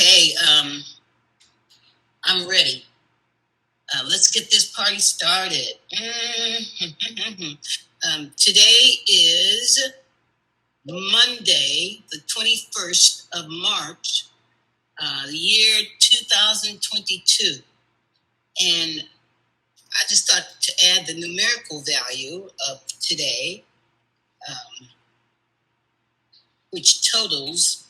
Okay, I'm ready. Let's get this party started. Today is Monday, the 21st of March, the year 2022. And I just thought to add the numerical value of today, which totals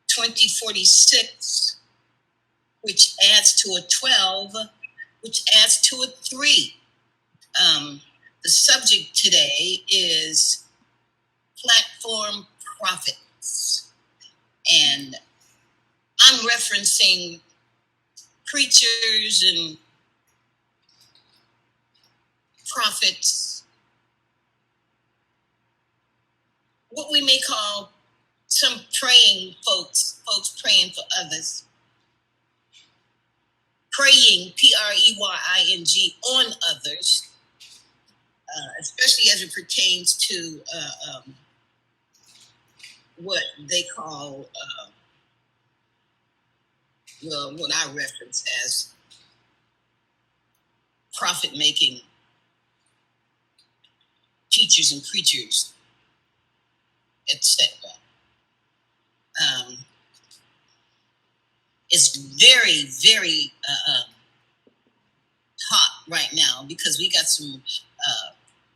2046, which adds to a 12, which adds to a 3. The subject today is platform profits. And I'm referencing preachers and prophets, what we may call some praying folks praying for others, praying, Preying, on others, especially as it pertains to what they call, what I reference as profit-making teachers and preachers, etc. It's very, very hot right now because we got some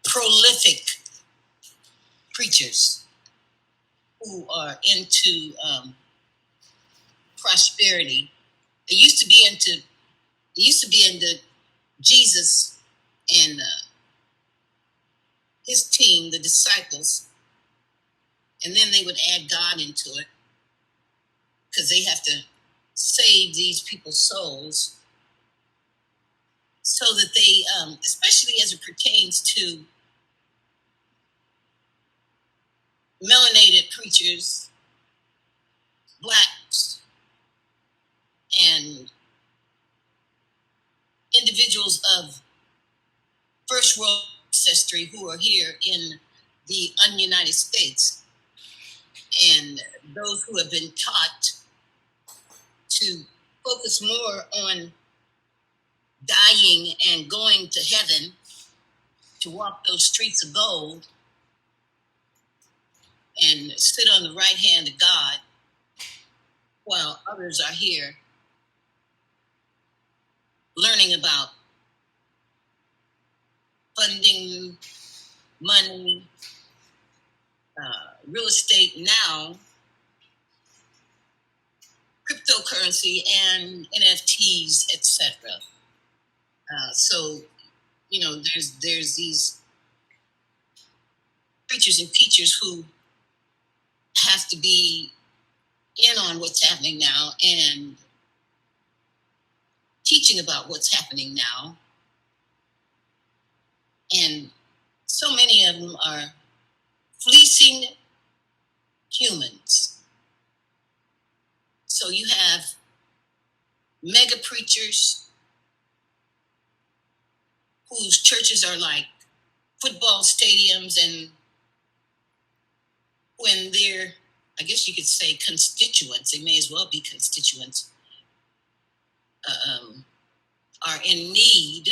prolific preachers who are into prosperity. They used to be into Jesus and his team, the disciples, and then they would add God into it because they have to save these people's souls so that they, especially as it pertains to melanated preachers, blacks, and individuals of first world ancestry who are here in the ununited States, and those who have been taught to focus more on dying and going to heaven to walk those streets of gold and sit on the right hand of God while others are here learning about funding, money, real estate now, cryptocurrency, and NFTs, etc. So, there's these preachers and teachers who have to be in on what's happening now and teaching about what's happening now. And so many of them are fleecing humans. So you have mega preachers whose churches are like football stadiums, and when they're, I guess you could say, constituents, they may as well be constituents, are in need,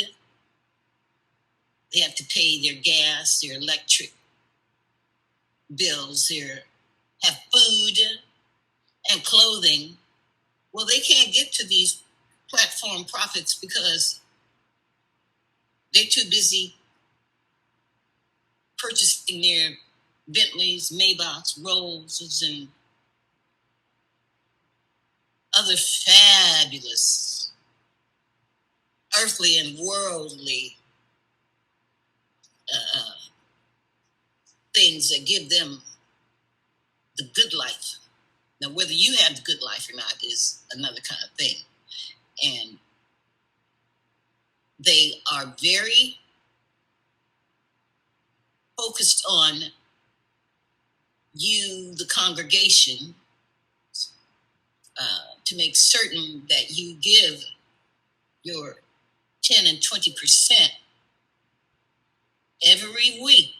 they have to pay their gas, their electric bills, have food and clothing. Well, they can't get to these platform profits because they're too busy purchasing their Bentleys, Maybachs, Rolls, and other fabulous earthly and worldly things that give them the good life. Now, whether you have the good life or not is another kind of thing. And they are very focused on you, the congregation, to make certain that you give your 10 and 20% every week,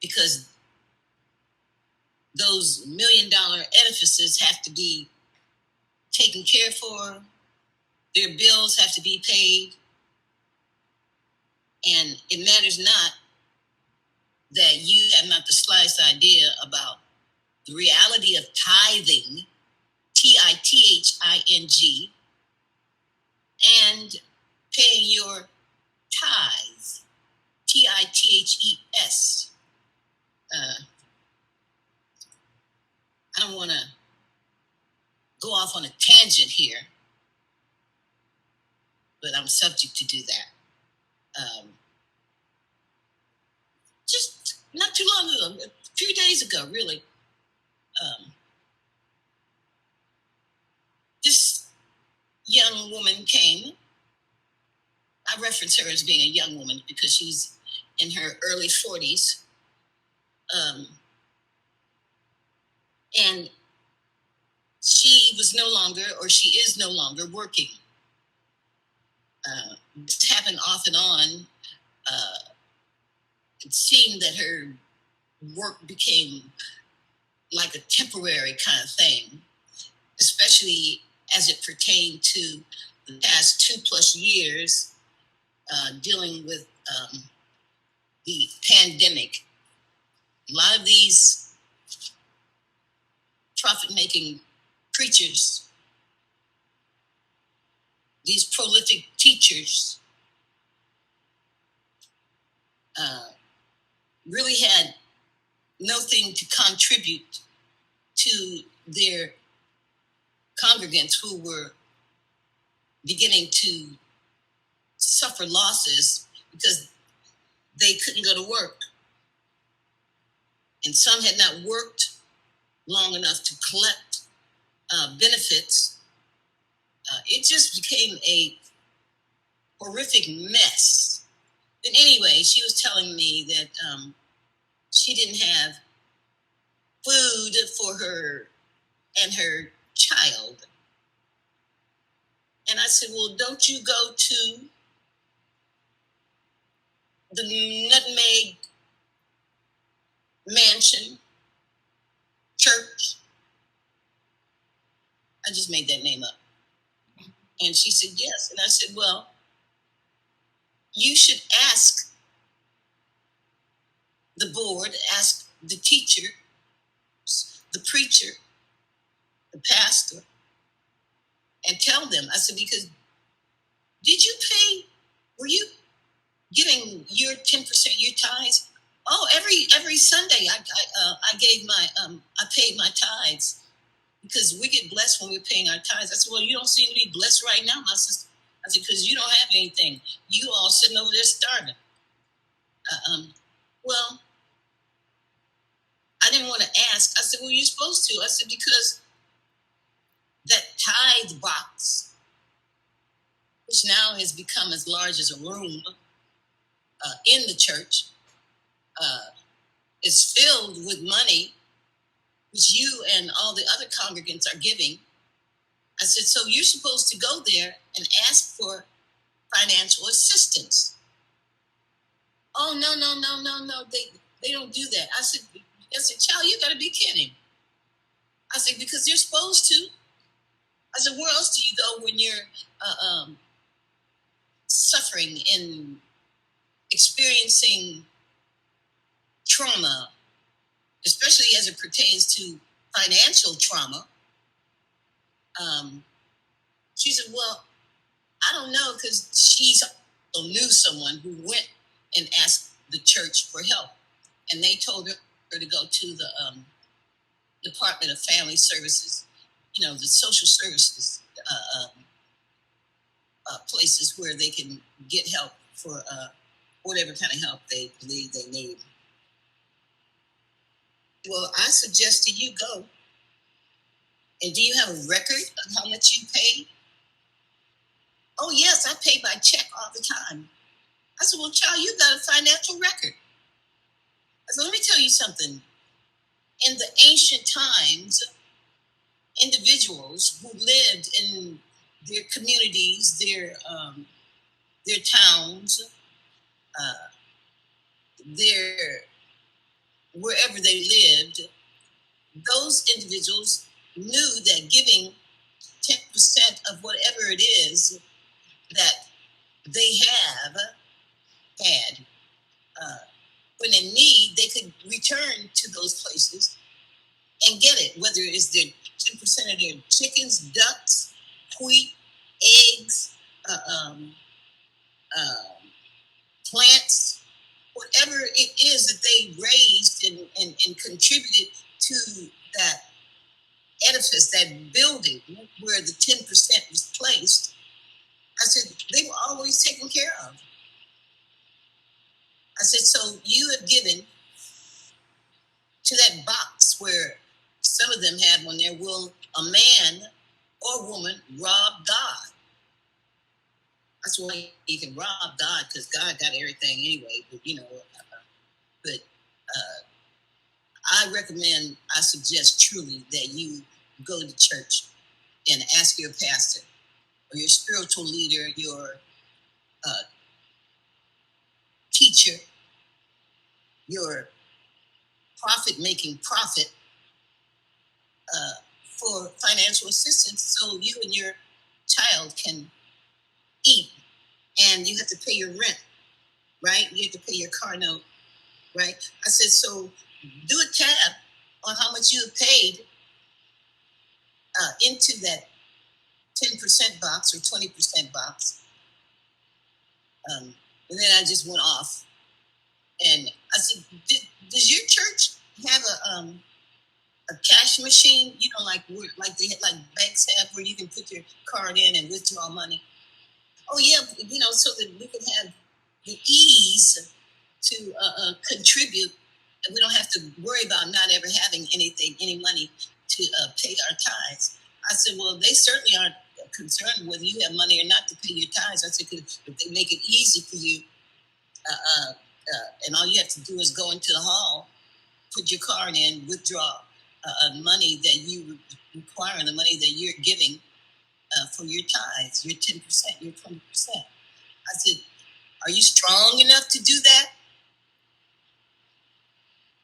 because those $1 million edifices have to be taken care for, their bills have to be paid, and it matters not that you have not the slightest idea about the reality of tithing, Tithing, and paying your tithes, Tithes. I don't want to go off on a tangent here, but I'm subject to do that. Just not too long ago, a few days ago, really, this young woman came. I reference her as being a young woman because she's in her early 40s. And she was no longer, or she is no longer working. This happened off and on. It seemed that her work became like a temporary kind of thing, especially as it pertained to the past 2+ years dealing with the pandemic. A lot of these profit-making preachers, these prolific teachers, really had nothing to contribute to their congregants who were beginning to suffer losses because they couldn't go to work. And some had not worked long enough to collect benefits. It just became a horrific mess. But anyway, she was telling me that she didn't have food for her and her child. And I said, well, don't you go to the Nutmeg Mansion Church? I just made that name up. And she said, yes. And I said, well, you should ask the board, ask the teacher, the preacher, the pastor, and tell them. I said, because did you pay, were you giving your 10%, your tithes? Oh, every Sunday I gave my, I paid my tithes because we get blessed when we're paying our tithes. I said, well, you don't seem to be blessed right now, my sister. I said, because you don't have anything. You all sitting over there starving. Well, I didn't want to ask. I said, well, you're supposed to. I said, because that tithe box, which now has become as large as a room in the church, is filled with money, which you and all the other congregants are giving. I said, so you're supposed to go there and ask for financial assistance. Oh, no. They don't do that. I said, child, you got to be kidding. I said, because you're supposed to. I said, where else do you go when you're suffering and experiencing trauma, especially as it pertains to financial trauma? She said, well, I don't know, because she knew someone who went and asked the church for help. And they told her to go to the Department of Family Services, the social services places where they can get help for whatever kind of help they believe they need. Well, I suggested you go. And do you have a record of how much you paid? Oh, yes, I pay by check all the time. I said, well, child, you got a financial record. I said, let me tell you something. In the ancient times, individuals who lived in their communities, their towns, wherever they lived, those individuals knew that giving 10% of whatever it is that they had, uh, when in need, they could return to those places and get it, whether it's their 10% of their chickens, ducks, wheat, eggs, uh, um, uh, plants, whatever it is that they raised and contributed to that edifice, that building where the 10% was placed. I said, they were always taken care of. I said, so you have given to that box where some of them have on there, will a man or woman rob God? That's why you can rob God, because God got everything anyway. But but I suggest truly that you go to church and ask your pastor or your spiritual leader, your uh, teacher, your profit-making prophet for financial assistance, so you and your child can eat, and you have to pay your rent, right? You have to pay your car note, right? I said, so do a tab on how much you have paid into that 10% box or 20% box. And then I just went off, and I said, does your church have a cash machine? Like they like banks have, where you can put your card in and withdraw money. Oh yeah, so that we can have the ease to contribute, and we don't have to worry about not ever having any money to pay our tithes. I said, well, they certainly aren't concerned whether you have money or not to pay your tithes. I said, because if they make it easy for you, and all you have to do is go into the hall, put your card in, withdraw money that you require, the money that you're giving for your tithes, your 10%, your 20%. I said, are you strong enough to do that?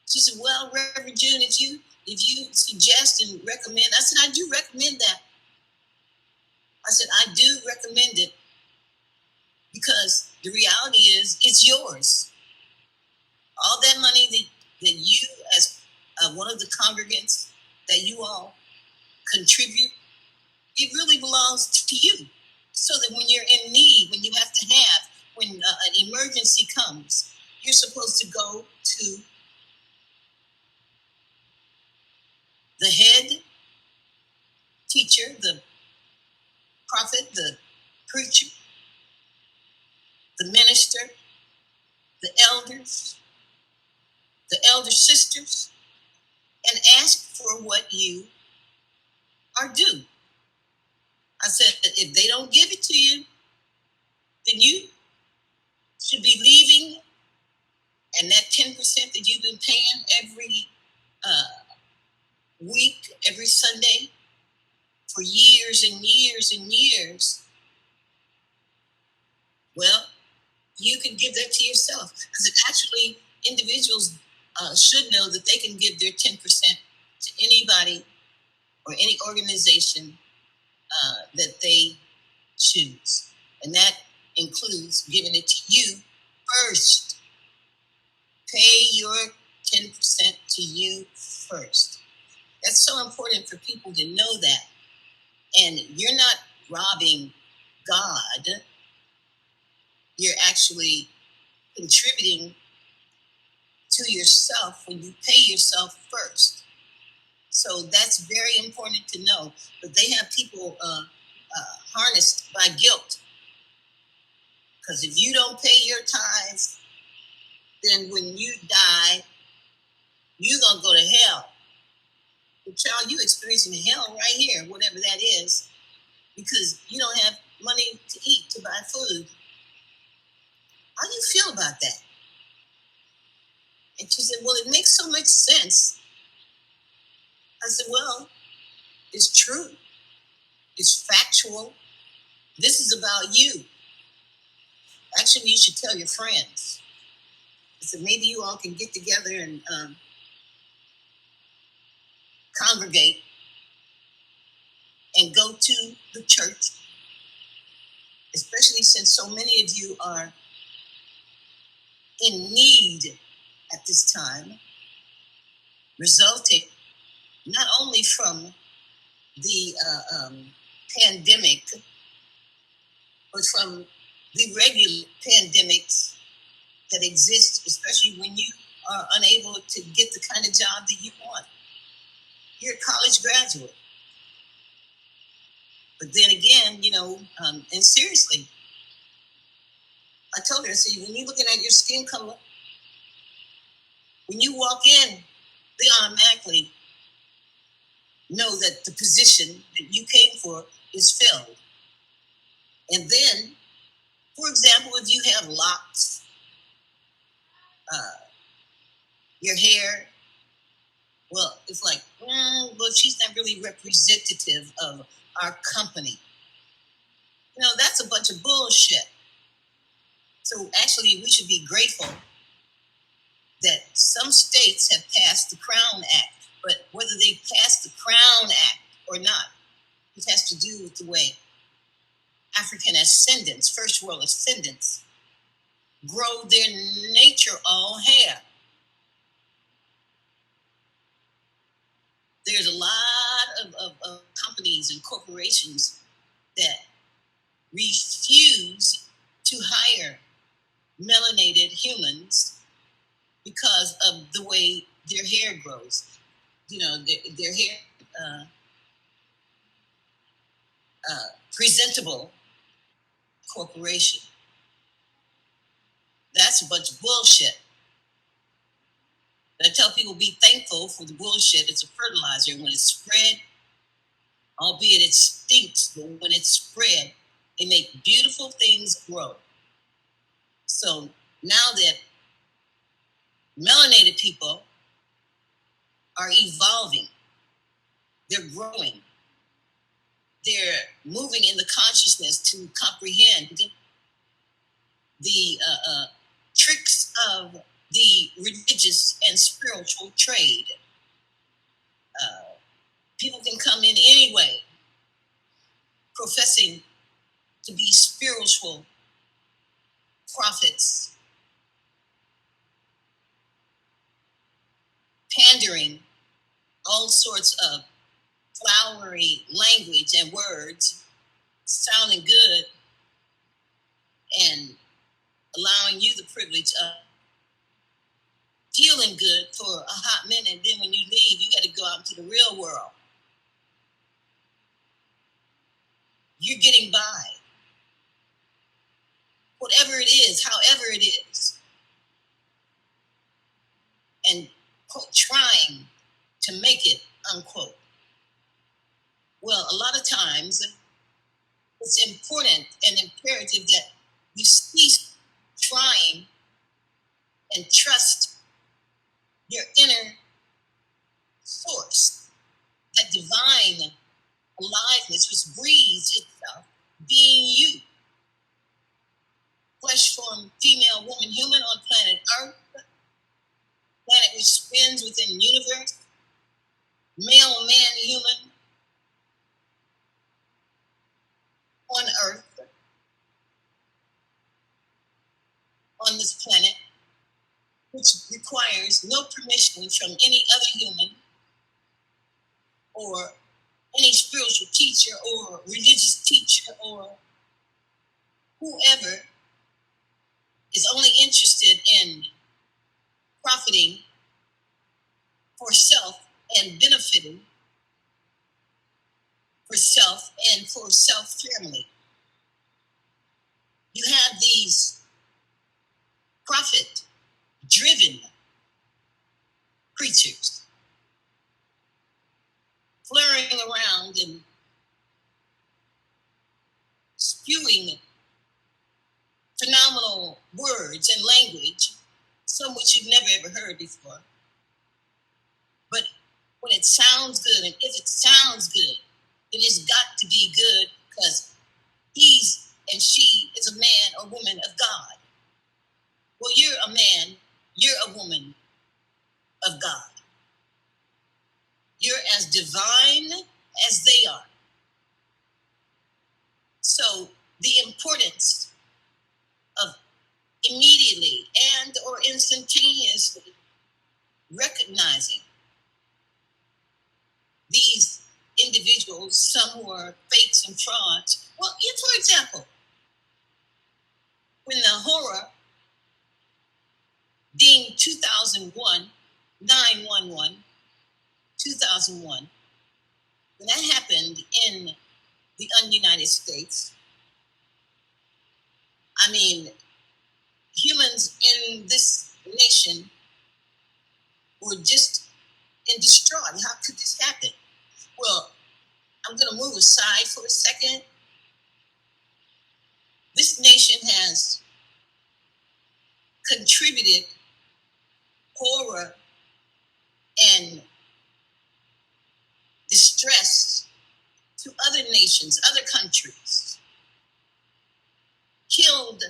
She said, well, Reverend June, if you suggest and recommend, I said, I do recommend that. I said, I do recommend it, because the reality is it's yours. All that money that you, as one of the congregants, that you all contribute, it really belongs to you. So that when you're in need, when an emergency comes, you're supposed to go to the head teacher, the prophet, the preacher, the minister, the elders, the elder sisters, and ask for what you are due. I said, if they don't give it to you, then you should be leaving, and that 10% that you've been paying every week, every Sunday, for years and years and years, well, you can give that to yourself. Because actually, individuals should know that they can give their 10% to anybody or any organization that they choose. And that includes giving it to you first. Pay your 10% to you first. That's so important for people to know that. And you're not robbing God, you're actually contributing to yourself when you pay yourself first. So that's very important to know. But they have people harnessed by guilt. Because if you don't pay your tithes, then when you die, you're going to go to hell. But child, you're experiencing hell right here, whatever that is, because you don't have money to eat, to buy food. How do you feel about that? And she said, well, it makes so much sense. I said, well, it's true. It's factual. This is about you. Actually, you should tell your friends. I said, maybe you all can get together and congregate and go to the church, especially since so many of you are in need at this time, resulting not only from the pandemic, but from the regular pandemics that exist, especially when you are unable to get the kind of job that you want. You're a college graduate. But then again, and seriously, I told her, I said, when you're looking at your skin color, when you walk in, they automatically know that the position that you came for is filled. And then, for example, if you have locks, your hair, well, it's like, well, she's not really representative of our company. That's a bunch of bullshit. So actually, we should be grateful that some states have passed the Crown Act, but whether they passed the Crown Act or not, it has to do with the way African ascendants, first world ascendants, grow their nature all hair. There's a lot of companies and corporations that refuse to hire melanated humans because of the way their hair grows. Their hair presentable corporation. That's a bunch of bullshit. But I tell people, be thankful for the bullshit. It's a fertilizer. When it's spread, albeit it stinks, but when it's spread, it makes beautiful things grow. So now that melanated people are evolving, they're growing, they're moving in the consciousness to comprehend the tricks of the religious and spiritual trade. People can come in anyway, professing to be spiritual prophets, pandering all sorts of flowery language and words, sounding good, and allowing you the privilege of feeling good for a hot minute. And then when you leave, you got to go out into the real world. You're getting by. Whatever it is, however it is. And, quote, trying to make it, unquote. Well, a lot of times, it's important and imperative that you cease trying and trust your inner source, that divine aliveness which breathes itself, being you. Flesh form, female, woman, human on planet Earth, planet which spins within universe, male, man, human on Earth, on this planet, which requires no permission from any other human or any spiritual teacher or religious teacher or whoever is only interested in profiting for self and benefiting for self and for self-family. You have these profit-driven creatures flaring around and spewing phenomenal words and language, some which you've never ever heard before. But when it sounds good, and if it sounds good, then it's got to be good because he's and she is a man or woman of God. Well, you're a man, you're a woman of God. You're as divine as they are. So the importance of immediately and or instantaneously recognizing these individuals, some who are fakes and frauds. Well, for example, when the horror deemed 2001, 911, 2001, when that happened in the United States, I mean, humans in this nation were just in distraught. How could this happen? Well, I'm going to move aside for a second. This nation has contributed horror and distress to other nations, other countries, killed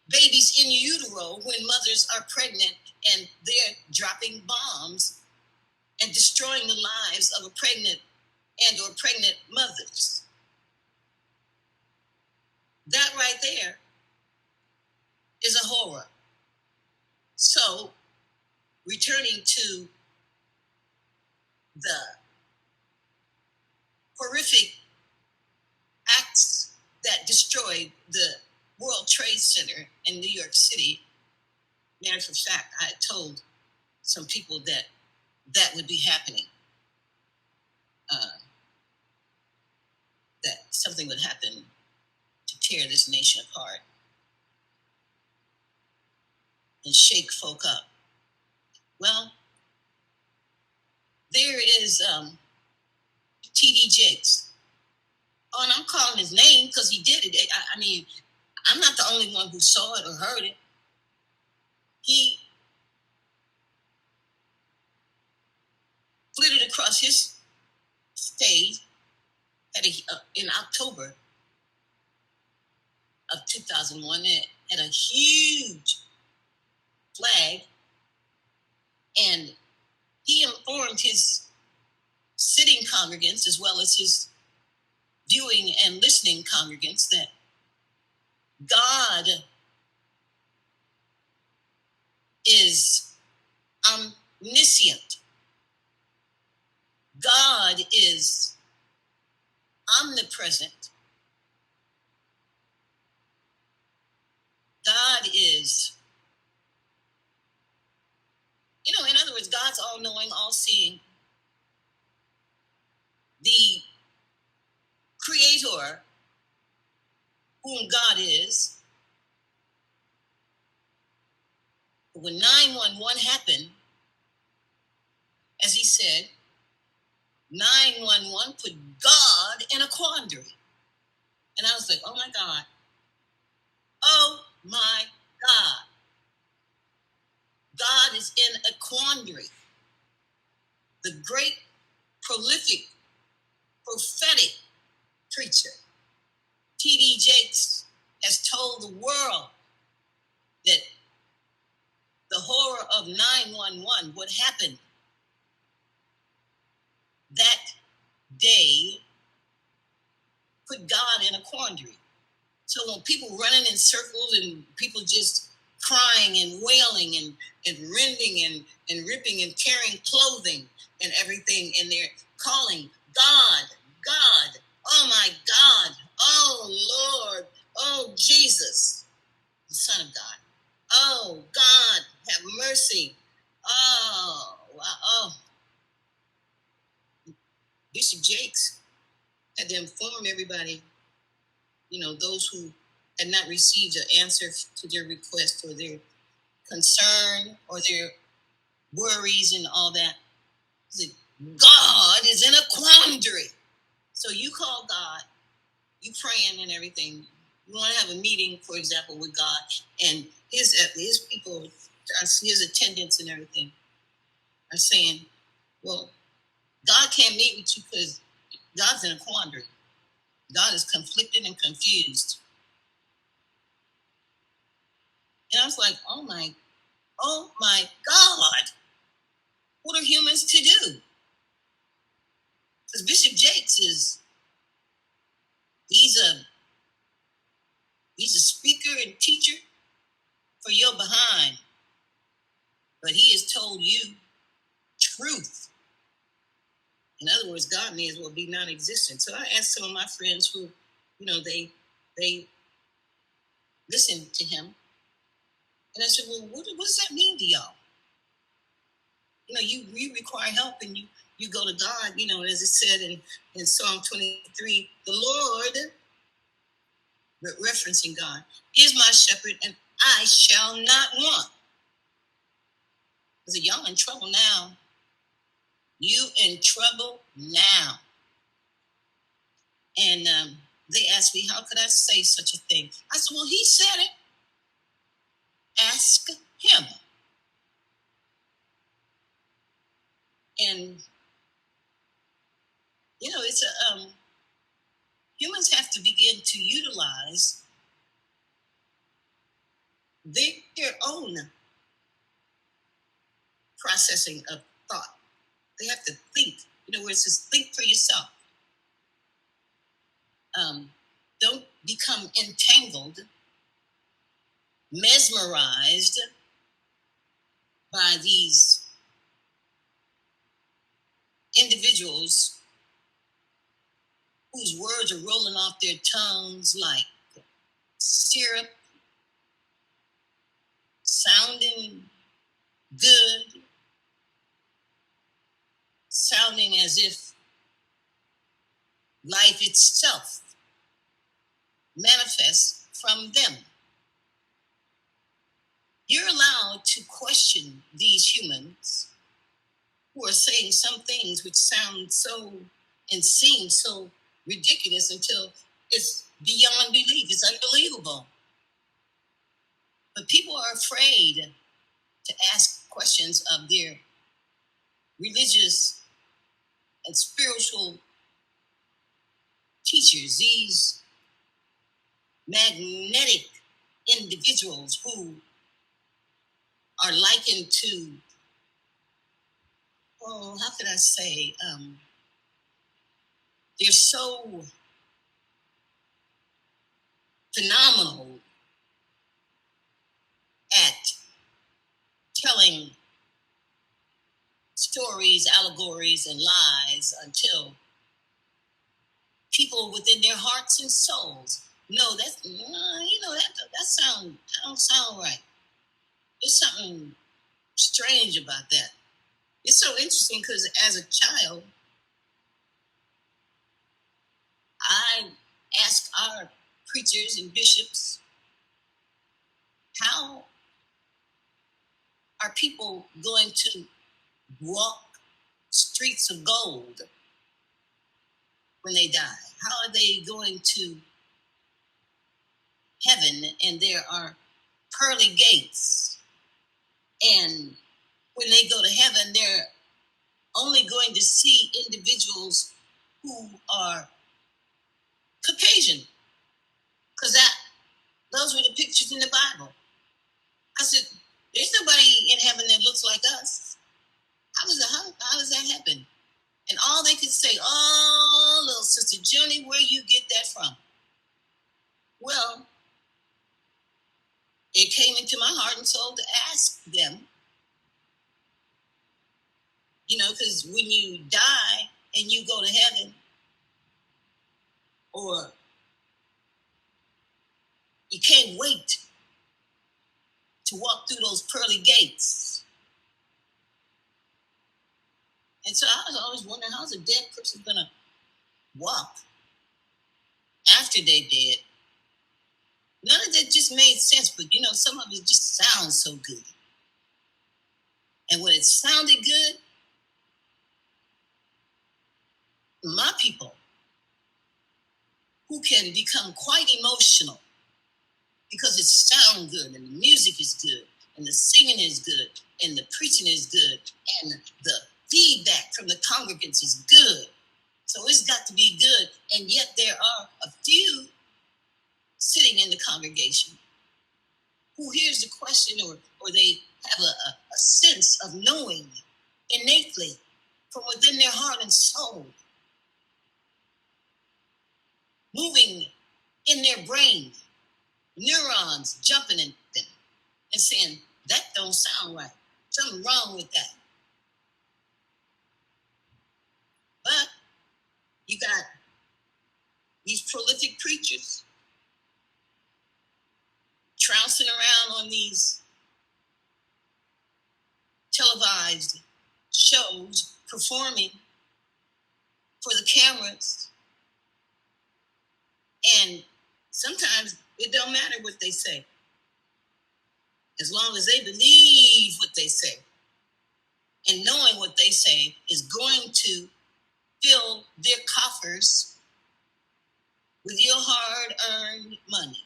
babies in utero when mothers are pregnant and they're dropping bombs and destroying the lives of a pregnant and or pregnant mothers. That right there is a horror. So, returning to the horrific acts that destroyed the World Trade Center in New York City, matter of fact, I told some people that that would be happening, that something would happen to tear this nation apart and shake folk up. Well, there is T.D. Jakes. Oh, and I'm calling his name because he did it. I mean, I'm not the only one who saw it or heard it. He flitted across his stage in October of 2001 at a huge flag, and he informed his sitting congregants as well as his viewing and listening congregants that God is omniscient. God is omnipresent. God is, in other words, God's all knowing, all seeing. The creator, whom God is. But when 911 happened, as he said, 911 put God in a quandary. And I was like, oh my God. Oh my God. God is in a quandary. The great, prolific, prophetic preacher, T.D. Jakes, has told the world that the horror of 911, what happened that day, put God in a quandary. So when people running in circles and people just crying and wailing and rending and ripping and tearing clothing and everything, and they're calling God, God, oh my God, oh Lord, oh Jesus, the Son of God. Oh God, have mercy. Oh, wow. Oh. Bishop Jakes had to inform everybody, those who had not received an answer to their request or their concern or their worries and all that. God is in a quandary. So you call God, you praying and everything. You want to have a meeting, for example, with God, and his people, his attendants and everything are saying, well, God can't meet with you because God's in a quandary. God is conflicted and confused. And I was like, oh my God, what are humans to do? Because Bishop Jakes he's a he's a speaker and teacher for your behind, but he has told you truth. In other words, God may as well be non-existent. So I asked some of my friends who, they listened to him, and I said, well, what does that mean to y'all? You require help, and you go to God. As it said in Psalm 23, the Lord, referencing God, is my shepherd, and I shall not want. I said, y'all in trouble now. You in trouble now. And they asked me, how could I say such a thing? I said, well, he said it. Ask him. And, it's humans have to begin to utilize their own processing of thought. They have to think, where it says think for yourself. Don't become entangled, mesmerized by these individuals whose words are rolling off their tongues like syrup, sounding good, sounding as if life itself manifests from them. You're allowed to question these humans who are saying some things which sound so and seem so ridiculous until it's beyond belief. It's unbelievable. But people are afraid to ask questions of their religious and spiritual teachers, these magnetic individuals who are likened to, how could I say, they're so phenomenal at telling stories, allegories, and lies until people within their hearts and souls know that don't sound right. There's something strange about that. It's so interesting because as a child, I asked our preachers and bishops, how are people going to walk streets of gold when they die? How are they going to heaven and there are pearly gates? And when they go to heaven, they're only going to see individuals who are Caucasian, because those were the pictures in the Bible. I said, there's nobody in heaven that looks like us. How does that happen? And all they could say, oh, little Sister Johnny, where you get that from? Well, it came into my heart and soul to ask them, because when you die and you go to heaven, or you can't wait to walk through those pearly gates. And so I was always wondering, how's a dead person going to walk after they're dead? None of that just made sense, but some of it just sounds so good. And when it sounded good, my people who can become quite emotional because it sounds good and the music is good and the singing is good and the preaching is good and the feedback from the congregants is good. So it's got to be good. And yet there are a few sitting in the congregation who hears the question or they have a sense of knowing innately from within their heart and soul moving in their brain, neurons jumping in them and saying, that don't sound right. Something wrong with that. But you got these prolific preachers trouncing around on these televised shows, performing for the cameras. And sometimes it don't matter what they say, as long as they believe what they say. And knowing what they say is going to fill their coffers with your hard-earned money.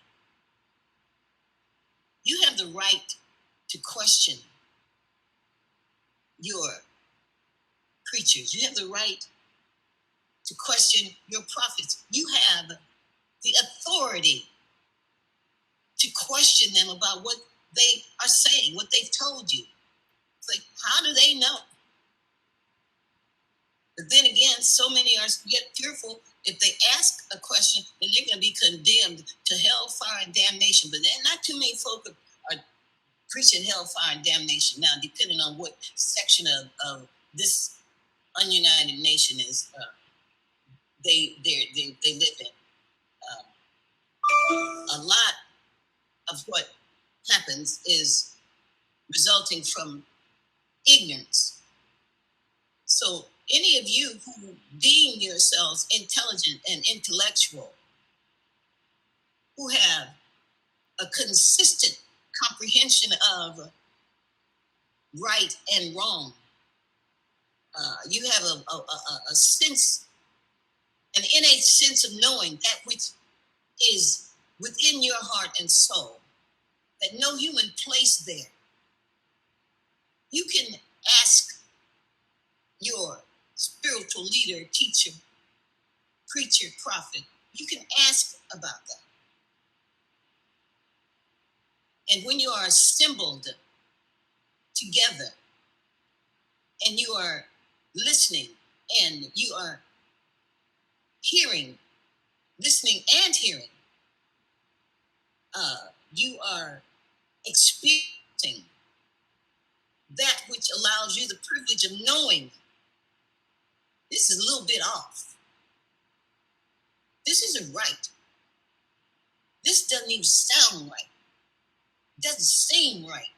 You have the right to question your preachers. You have the right to question your prophets. You have the authority to question them about what they are saying, what they've told you. It's like, how do they know? But then again, so many are yet fearful. If they ask a question, then they're going to be condemned to hellfire and damnation. But then not too many folk are preaching hellfire and damnation now, depending on what section of this ununited nation is they live in. A lot of what happens is resulting from ignorance. So any of you who deem yourselves intelligent and intellectual, who have a consistent comprehension of right and wrong, you have a sense, an innate sense of knowing that which is within your heart and soul, that no human placed there. You can ask your spiritual leader, teacher, preacher, prophet, you can ask about that. And when you are assembled together and you are listening and you are hearing, listening and hearing, you are experiencing that which allows you the privilege of knowing this is a little bit off. This isn't right. This doesn't even sound right. It doesn't seem right.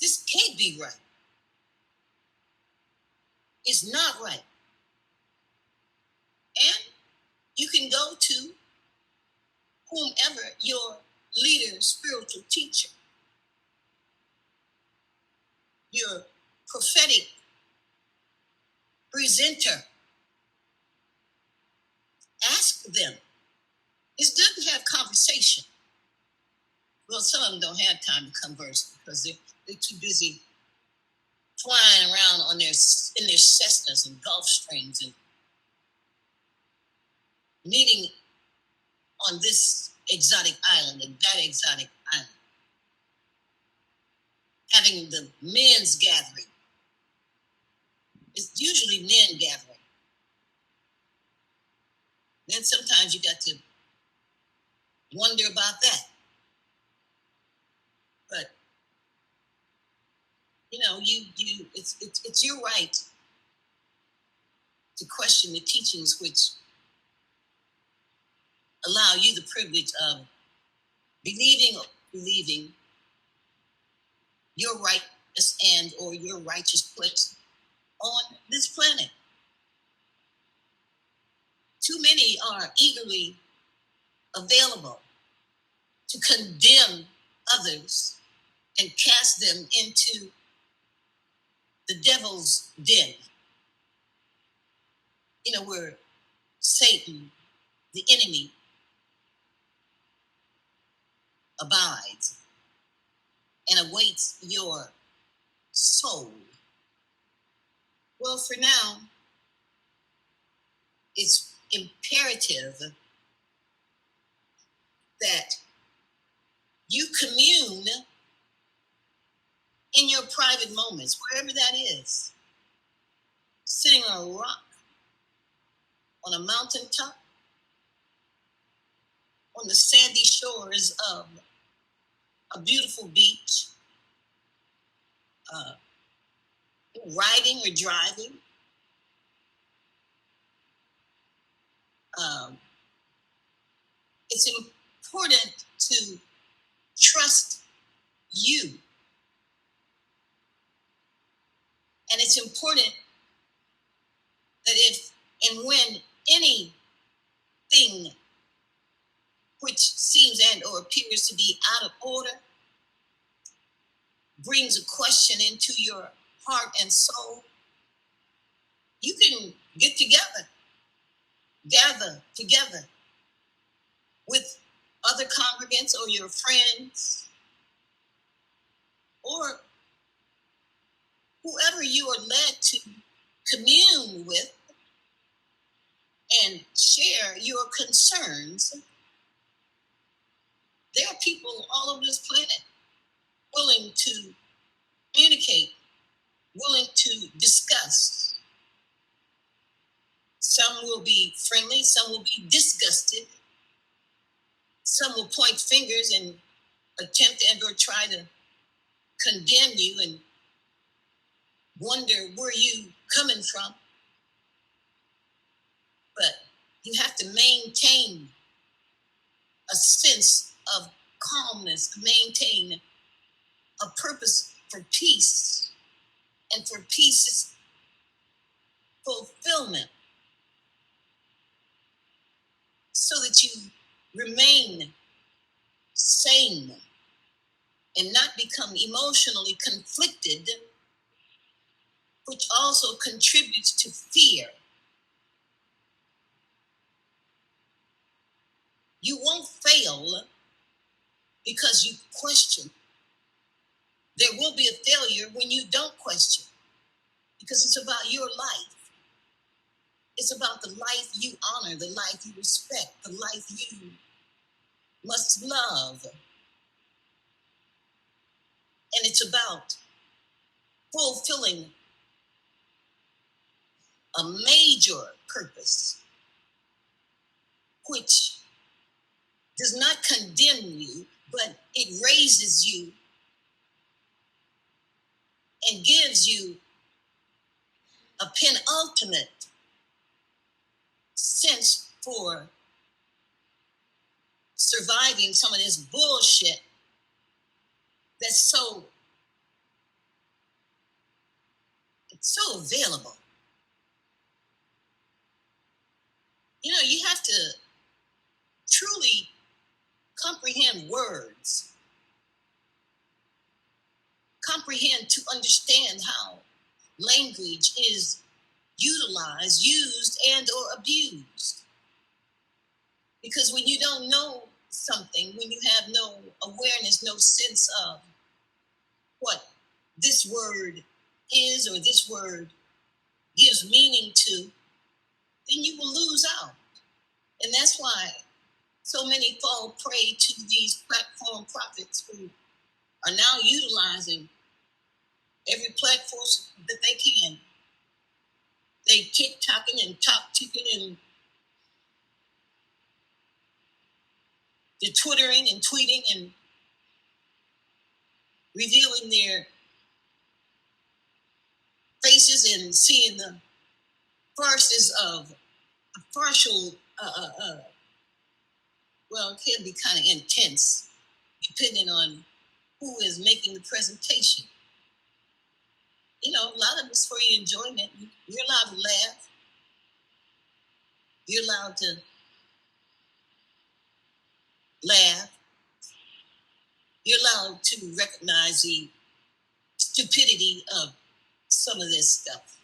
This can't be right. It's not right. And you can go to whomever your leader, spiritual teacher, your prophetic presenter. Ask them. It's good to have conversation. Well, some of them don't have time to converse because they're too busy flying around in their Cessnas and Gulfstreams and meeting on this exotic island and that exotic island, having the men's gathering. It's usually men gathering. Then sometimes you got to wonder about that. But you know, it's your right to question the teachings which allow you the privilege of believing your rightness and or your righteous place on this planet. Too many are eagerly available to condemn others and cast them into the devil's den. You know, where Satan, the enemy, abides and awaits your soul. Well, for now, it's imperative that you commune in your private moments, wherever that is, sitting on a rock, on a mountaintop, on the sandy shores of a beautiful beach, uh, riding or driving. Um, it's important to trust you. And it's important that if and when anything which seems and or appears to be out of order brings a question into your heart and soul, you can gather together with other congregants or your friends or whoever you are led to commune with and share your concerns. There are people all over this planet willing to communicate, willing to discuss. Some will be friendly, some will be disgusted, some will point fingers and attempt and or try to condemn you and wonder where you coming from. But you have to maintain a sense of calmness, maintain a purpose for peace and for peace's fulfillment so that you remain sane and not become emotionally conflicted, which also contributes to fear. You won't fail because you question. There will be a failure when you don't question because it's about your life. It's about the life you honor, the life you respect, the life you must love. And it's about fulfilling a major purpose, which does not condemn you, but it raises you and gives you a penultimate sense for surviving some of this bullshit that's so available. You know, you have to truly comprehend words, comprehend to understand how language is utilized, used, and or abused. Because when you don't know something, when you have no awareness, no sense of what this word is or this word gives meaning to, then you will lose out. And that's why so many fall prey to these platform prophets who are now utilizing every platform that they can. They tick-tocking and top-ticking and they're twittering and tweeting and revealing their faces and seeing the farces of a partial, well, it can be kind of intense depending on who is making the presentation. You know, a lot of it's for your enjoyment. You're allowed to laugh. You're allowed to laugh. You're allowed to recognize the stupidity of some of this stuff.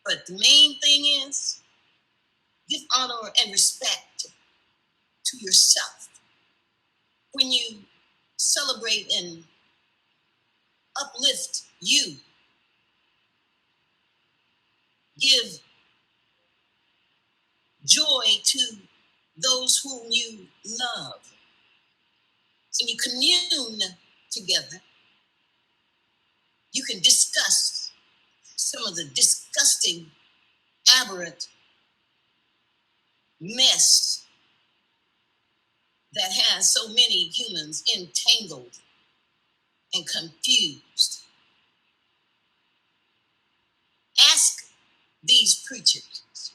But the main thing is give honor and respect to yourself. When you celebrate and uplift you, give joy to those whom you love, and you commune together, you can discuss some of the disgusting, aberrant mess that has so many humans entangled and confused. Ask these preachers,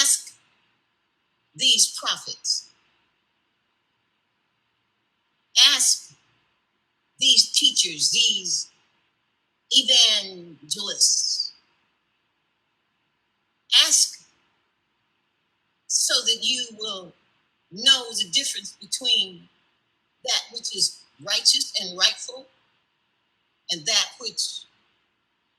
ask these prophets, ask these teachers, these evangelists. Ask so that you will know the difference between that which is righteous and rightful and that which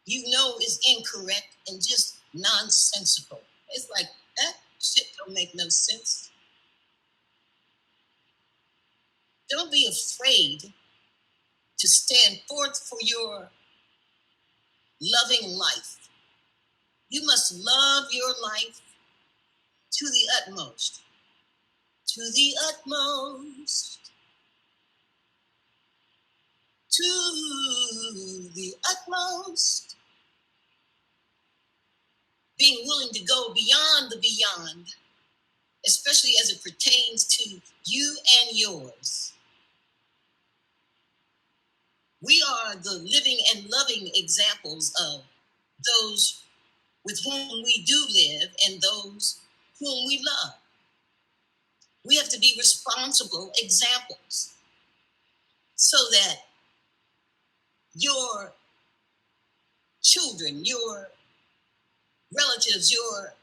you know is incorrect and just nonsensical. It's like, that shit don't make no sense. Don't be afraid to stand forth for your loving life. You must love your life to the utmost. To the utmost. To the utmost. Being willing to go beyond the beyond, especially as it pertains to you and yours. We are the living and loving examples of those with whom we do live and those whom we love. We have to be responsible examples so that your children, your relatives, your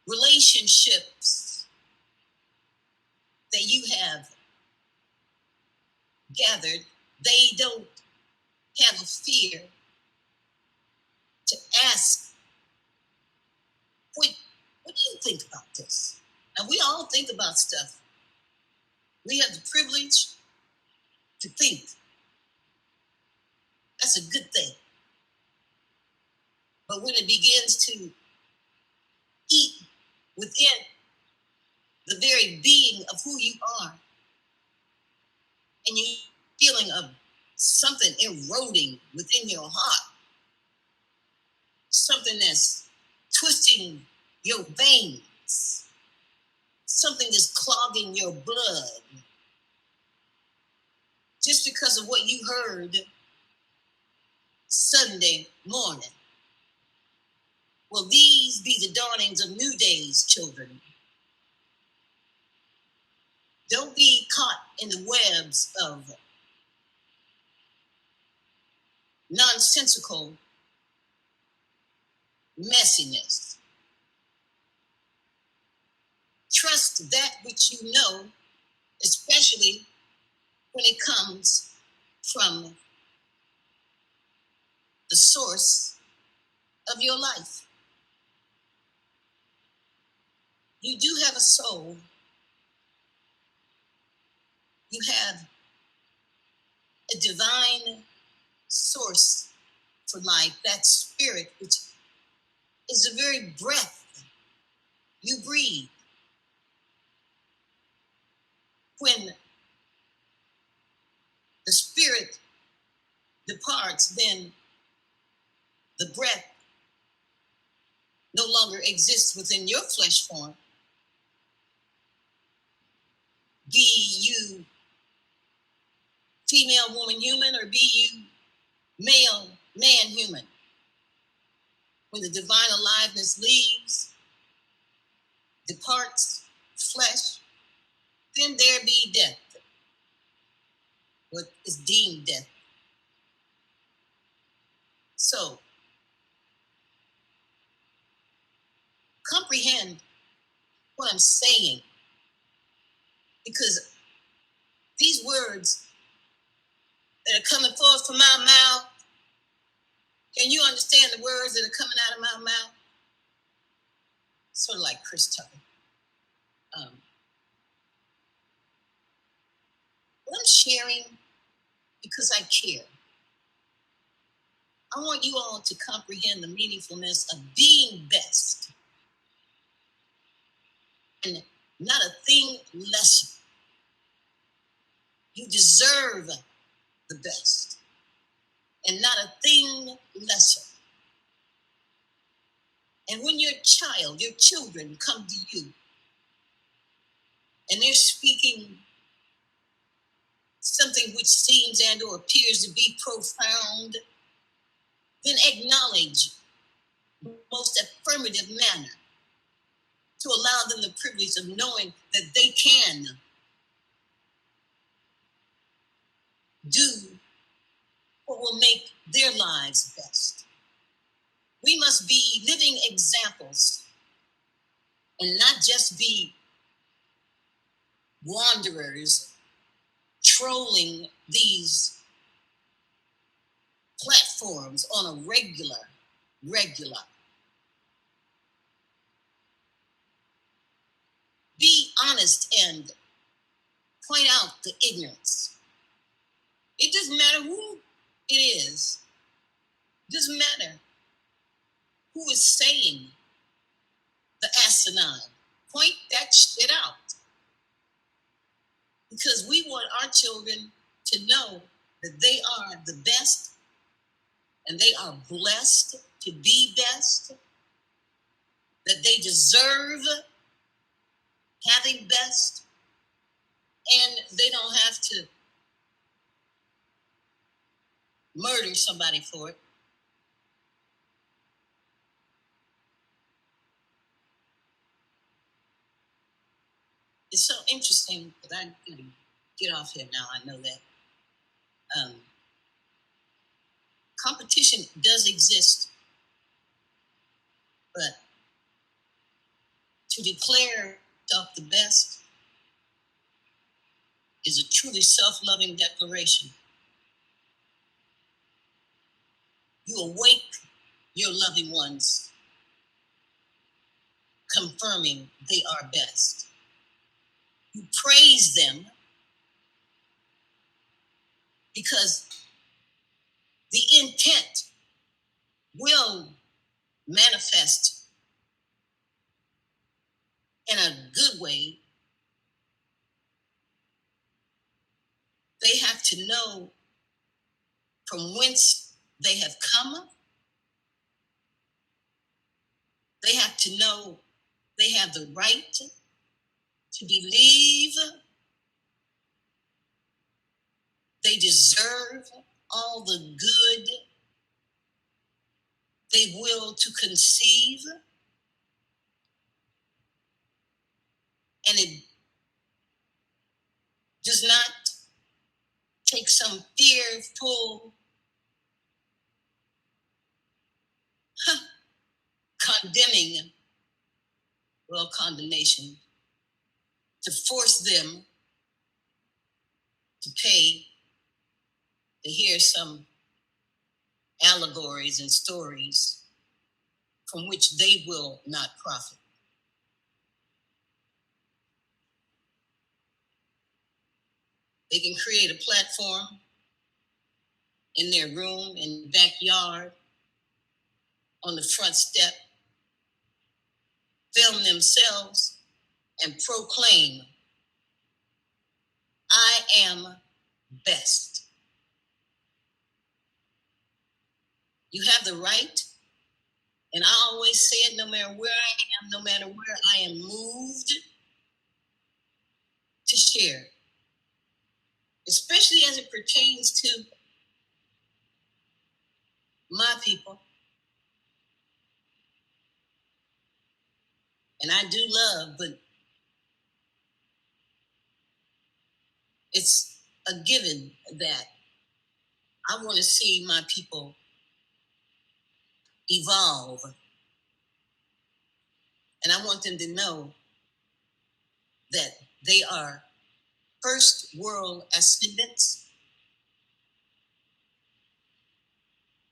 relationships that you have gathered, they don't have a fear to ask, what do you think about this? And we all think about stuff. We have the privilege to think. That's a good thing. But when it begins to eat within the very being of who you are, and you feeling of something eroding within your heart, something that's twisting your veins, something that's clogging your blood, just because of what you heard Sunday morning. Will these be the dawnings of new days, children? Don't be caught in the webs of nonsensical messiness. Trust that which you know, especially when it comes from the source of your life. You do have a soul. You have a divine source for life, that spirit, which is the very breath you breathe. When the spirit departs, then the breath no longer exists within your flesh form. Be you female, woman, human, or be you male, man, human. When the divine aliveness leaves, departs flesh, then there be death, what is deemed death. So, comprehend what I'm saying, because these words that are coming forth from my mouth, can you understand the words that are coming out of my mouth? Sort of like Chris Tucker. What I'm sharing, because I care. I want you all to comprehend the meaningfulness of being best and not a thing lesser. You deserve the best and not a thing lesser. And when your children come to you and they're speaking something which seems and or appears to be profound, then acknowledge the most affirmative manner to allow them the privilege of knowing that they can do what will make their lives best. We must be living examples and not just be wanderers trolling these platforms on a regular. Be honest and point out the ignorance. It doesn't matter who it is. It doesn't matter who is saying the asinine. Point that shit out. Because we want our children to know that they are the best and they are blessed to be best, that they deserve having best, and they don't have to murder somebody for it. It's so interesting that I'm going to get off here now. I know that competition does exist, but to declare yourself the best is a truly self-loving declaration. You awake your loving ones, confirming they are best. You praise them because the intent will manifest in a good way. They have to know from whence they have come. They have to know they have the right to believe they deserve all the good they will to conceive. And it does not take some fearful condemnation to force them to pay to hear some allegories and stories from which they will not profit. They can create a platform in their room, in the backyard, on the front step, film themselves, and proclaim, I am best. You have the right, and I always say it, no matter where I am, no matter where I am moved, to share, especially as it pertains to my people. And I do love, but it's a given that I want to see my people evolve. And I want them to know that they are first world ascendants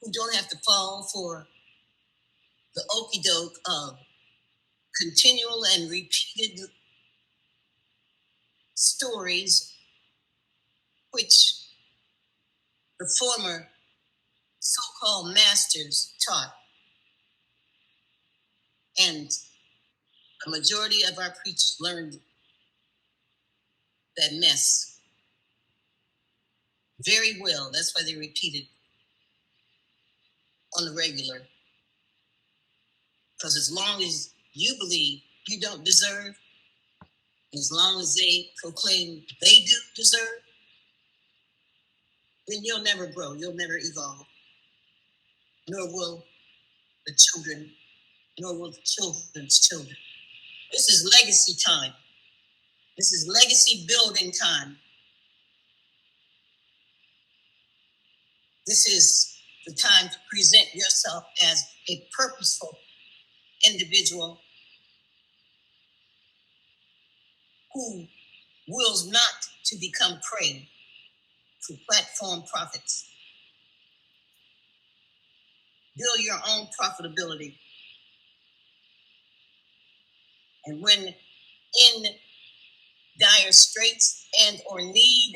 who don't have to fall for the okie doke of continual and repeated stories which the former so-called masters taught. And a majority of our preachers learned that mess very well. That's why they repeat it on the regular. Because as long as you believe you don't deserve, as long as they proclaim they do deserve, then you'll never grow, you'll never evolve, nor will the children, nor will the children's children. This is legacy time. This is legacy building time. This is the time to present yourself as a purposeful individual who wills not to become prey to platform profits. Build your own profitability. And when in dire straits and or need,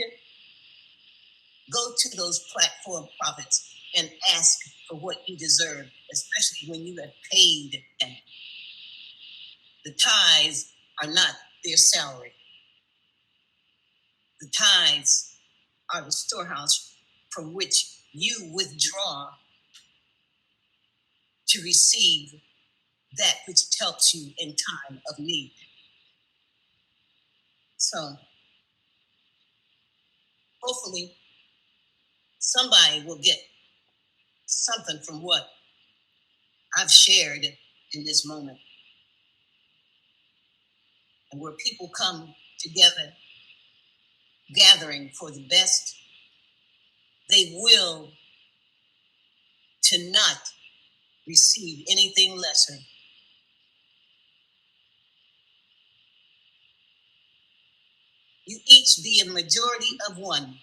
go to those platform profits and ask for what you deserve, especially when you have paid them. The tithes are not their salary. The tithes are the storehouse from which you withdraw to receive that which helps you in time of need. So hopefully somebody will get something from what I've shared in this moment. And where people come together, gathering for the best, they will to not receive anything lesser. You each be a majority of one.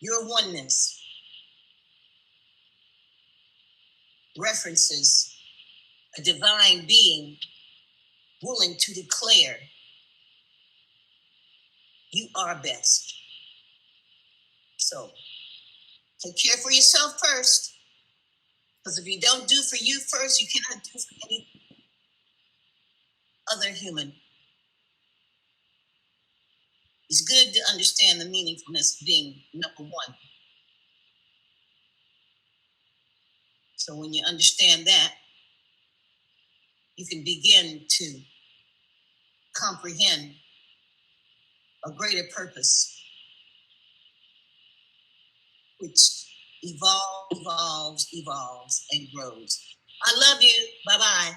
Your oneness references a divine being willing to declare you are best. So take care for yourself first, because if you don't do for you first, you cannot do for any other human. It's good to understand the meaningfulness of being number one. So when you understand that, you can begin to comprehend a greater purpose, which evolves, and grows. I love you. Bye-bye.